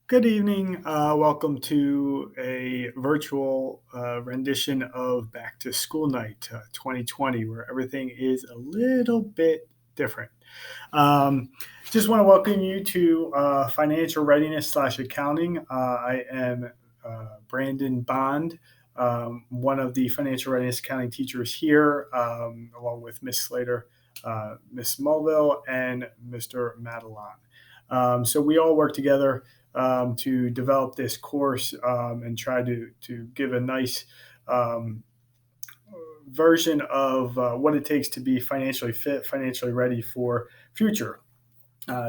Good evening. Welcome to a virtual rendition of Back to School Night 2020, where everything is a little bit different. Um, just want to welcome you to Financial Readiness slash Accounting. I am Brandon Bond, one of the Financial Readiness Accounting teachers here, along with Miss Slater, Miss Mulville, and Mr. Madelon. So we all work together to develop this course and try to give a nice um, version of what it takes to be financially fit, financially ready for future.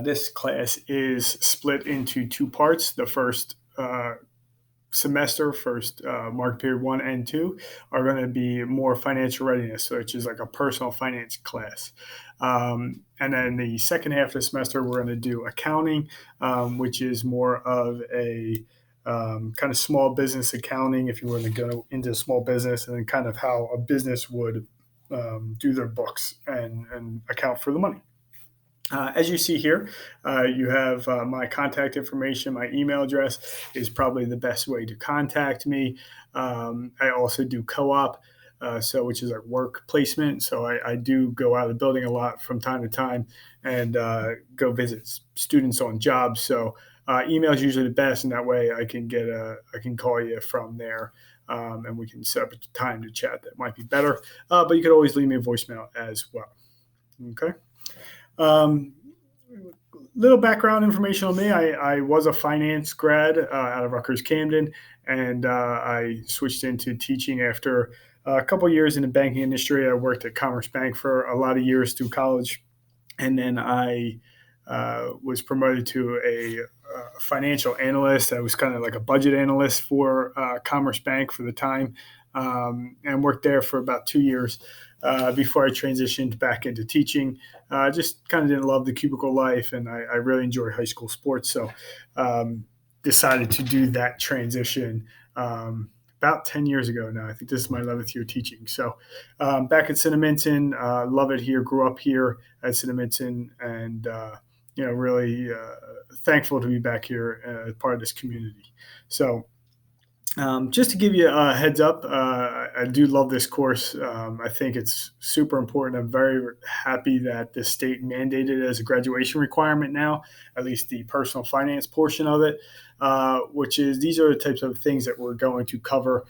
This class is split into two parts. The first semester, first mark period 1 and 2, are going to be more financial readiness, which is like a personal finance class. And then the second half of the semester, we're going to do accounting, which is more of a kind of small business accounting, if you want to go into small business, and then kind of how a business would do their books and account for the money. As you see here, you have my contact information. My email address is probably the best way to contact me. I also do co-op, which is like work placement. So I do go out of the building a lot from time to time and go visit students on jobs. So email is usually the best, and that way I can call you from there. And we can set up a time to chat that might be better. But you could always leave me a voicemail as well. Okay. Um, Little background information on me. I was a finance grad out of Rutgers Camden, and I switched into teaching after a couple of years in the banking industry. I worked at Commerce Bank for a lot of years through college, and then I was promoted to a financial analyst. I was kind of like a budget analyst for Commerce Bank for the time, and worked there for about 2 years before I transitioned back into teaching. Just kind of didn't love the cubicle life, and I really enjoy high school sports, so decided to do that transition. About 10 years ago now. I think this is my 11th year teaching. So back at Cinnaminson, love it here, grew up here at Cinnaminson, and really thankful to be back here as part of this community. So just to give you a heads up, I do love this course. I think it's super important. I'm very happy that the state mandated it as a graduation requirement now, at least the personal finance portion of it, which is these are the types of things that we're going to cover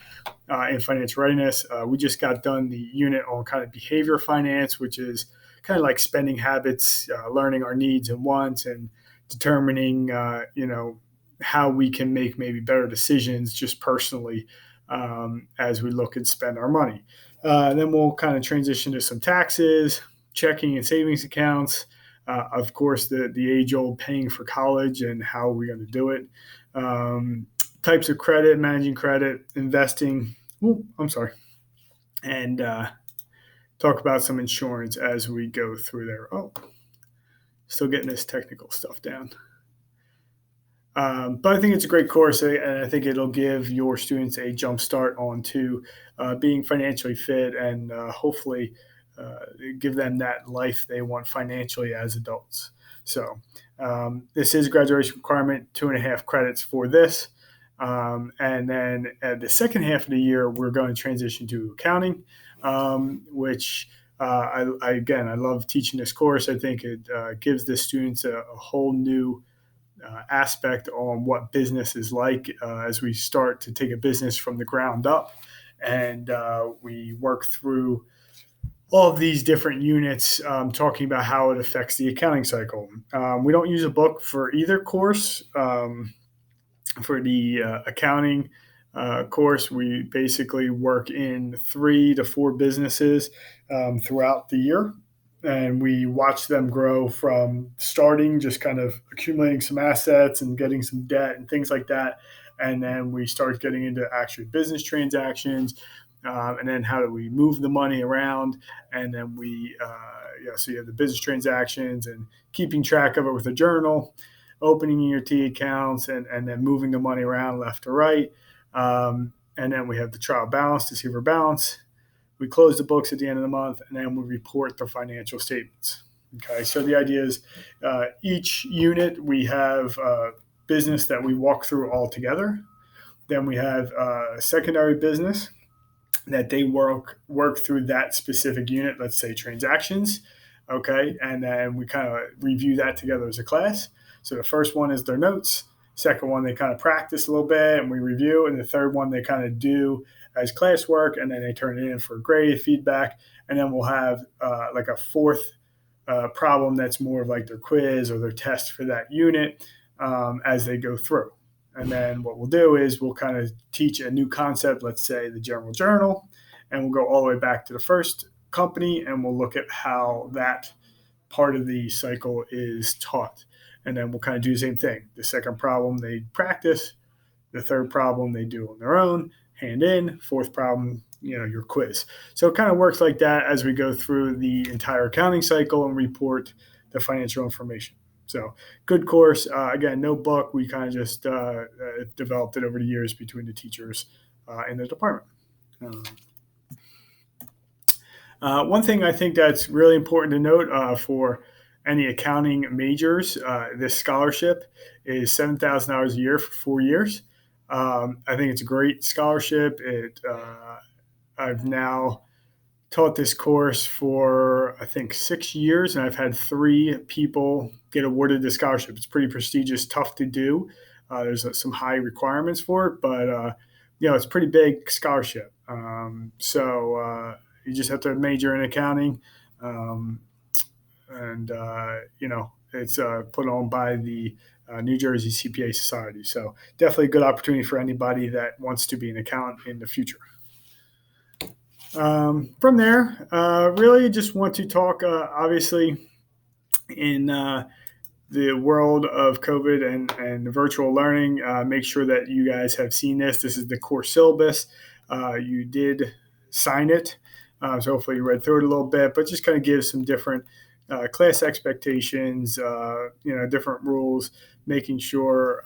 in financial readiness. We just got done the unit on kind of behavior finance, which is kind of like spending habits, learning our needs and wants, and determining, how we can make maybe better decisions just personally as we look and spend our money. Then we'll kind of transition to some taxes, checking and savings accounts, of course, the age old paying for college and how we're going to do it, types of credit, managing credit, investing. And talk about some insurance as we go through there. Oh, still getting this technical stuff down. But I think it's a great course, and I think it'll give your students a jump start onto being financially fit and hopefully give them that life they want financially as adults. So this is a graduation requirement, 2.5 credits for this. And then at the second half of the year, we're going to transition to accounting, which I love teaching this course. I think it gives the students a whole new aspect on what business is like as we start to take a business from the ground up, and we work through all of these different units, talking about how it affects the accounting cycle. We don't use a book for either course. For the accounting course, we basically work in 3 to 4 businesses throughout the year, and we watch them grow from starting just kind of accumulating some assets and getting some debt and things like that. And then we start getting into actual business transactions. And then how do we move the money around? And then so you have the business transactions and keeping track of it with a journal, opening ERT accounts, and then moving the money around left to right. And then we have the trial balance, deceiver balance. We close the books at the end of the month, and then we report the financial statements. Okay, so the idea is each unit we have business that we walk through all together. Then we have secondary business that they work through that specific unit, let's say transactions. Okay, and then we kind of review that together as a class. So the first one is their notes. Second one, they kind of practice a little bit and we review. And the third one, they kind of do as classwork, and then they turn it in for grade feedback. And then we'll have like a fourth problem that's more of like their quiz or their test for that unit as they go through. And then what we'll do is we'll kind of teach a new concept, let's say the general journal, and we'll go all the way back to the first company and we'll look at how that part of the cycle is taught. And then we'll kind of do the same thing. The second problem they practice, the third problem they do on their own, hand in, fourth problem, your quiz. So it kind of works like that as we go through the entire accounting cycle and report the financial information. So good course. Again, no book. We kind of just developed it over the years between the teachers in the department. One thing I think that's really important to note for any accounting majors, this scholarship is $7,000 a year for 4 years. I think it's a great scholarship. I've now taught this course for, I think, 6 years, and I've had 3 people get awarded the scholarship. It's pretty prestigious, tough to do. There's some high requirements for it, but it's a pretty big scholarship. So you just have to major in accounting, and it's put on by the New Jersey CPA Society. So definitely a good opportunity for anybody that wants to be an accountant in the future. From there, really just want to talk, obviously, in the world of COVID and virtual learning. Make sure that you guys have seen this. This is the course syllabus. You did sign it, so hopefully you read through it a little bit, but just kind of give some different class expectations, different rules, making sure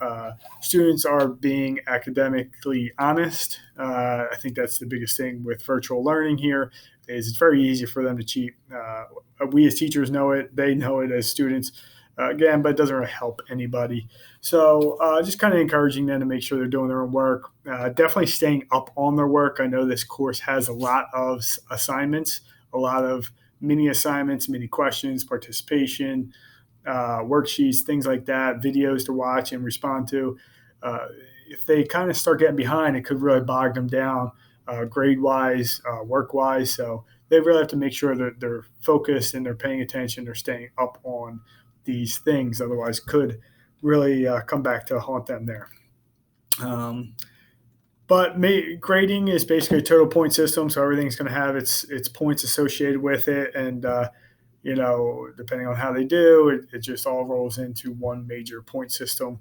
students are being academically honest. I think that's the biggest thing with virtual learning here is it's very easy for them to cheat. We as teachers know it. They know it as students. Again, but it doesn't really help anybody. So just kind of encouraging them to make sure they're doing their own work. Definitely staying up on their work. I know this course has a lot of assignments, a lot of mini assignments, mini questions, participation, worksheets, things like that, videos to watch and respond to. If they kind of start getting behind, it could really bog them down grade-wise, work-wise. So they really have to make sure that they're focused and they're paying attention, they're staying up on these things. Otherwise, could really come back to haunt them there. But grading is basically a total point system, so everything's going to have its points associated with it, and depending on how they do, it just all rolls into one major point system.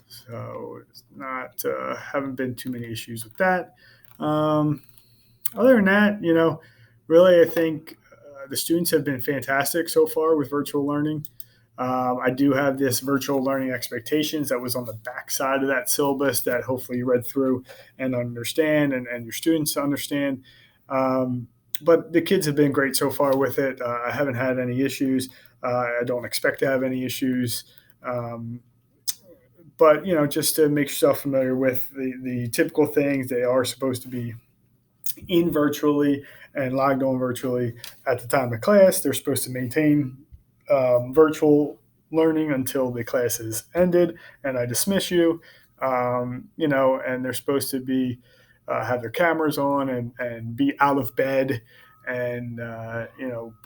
So it's not haven't been too many issues with that. Other than that, really, I think the students have been fantastic so far with virtual learning. I do have this virtual learning expectations that was on the back side of that syllabus that hopefully you read through and understand, and your students understand. But the kids have been great so far with it. I haven't had any issues. I don't expect to have any issues. But, just to make yourself familiar with the typical things, they are supposed to be in virtually and logged on virtually at the time of class. They're supposed to maintain virtual learning until the class is ended and I dismiss you, and they're supposed to be have their cameras on and be out of bed and,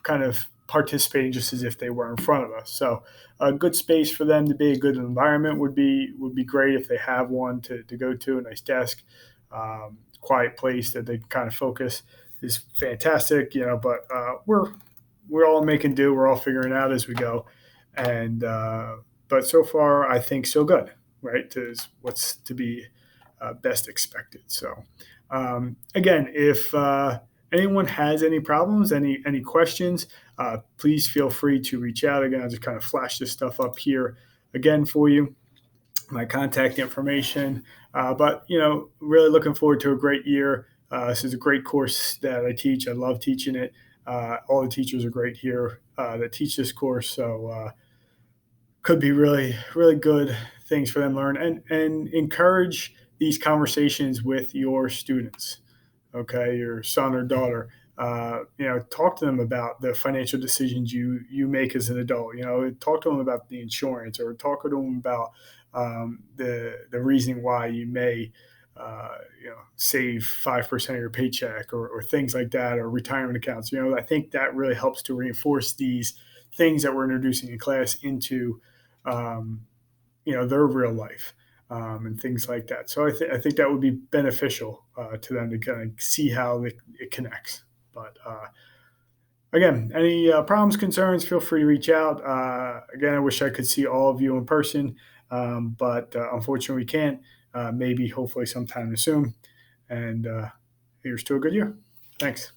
kind of participating just as if they were in front of us. So a good space for them to be, a good environment would be great if they have one to go to, a nice desk, quiet place that they can kind of focus is fantastic, but we're all making do. We're all figuring it out as we go. And, but so far I think so good, right? Is what's to be best expected. So, again, if anyone has any problems, any questions, please feel free to reach out. Again, I'll just kind of flash this stuff up here again for you, my contact information. But, really looking forward to a great year. This is a great course that I teach. I love teaching it. All the teachers are great here that teach this course. So could be really, really good things for them to learn, and encourage these conversations with your students. Okay, your son or daughter. Talk to them about the financial decisions you make as an adult. Talk to them about the insurance, or talk to them about the reason why you may save 5% of your paycheck, or things like that, or retirement accounts. I think that really helps to reinforce these things that we're introducing in class into um, their real life, and things like that. So I think that would be beneficial to them to kind of see how it connects. But again, any problems, concerns, feel free to reach out. Again, I wish I could see all of you in person, but unfortunately we can't. Maybe, hopefully, sometime soon. And here's to a good year. Thanks.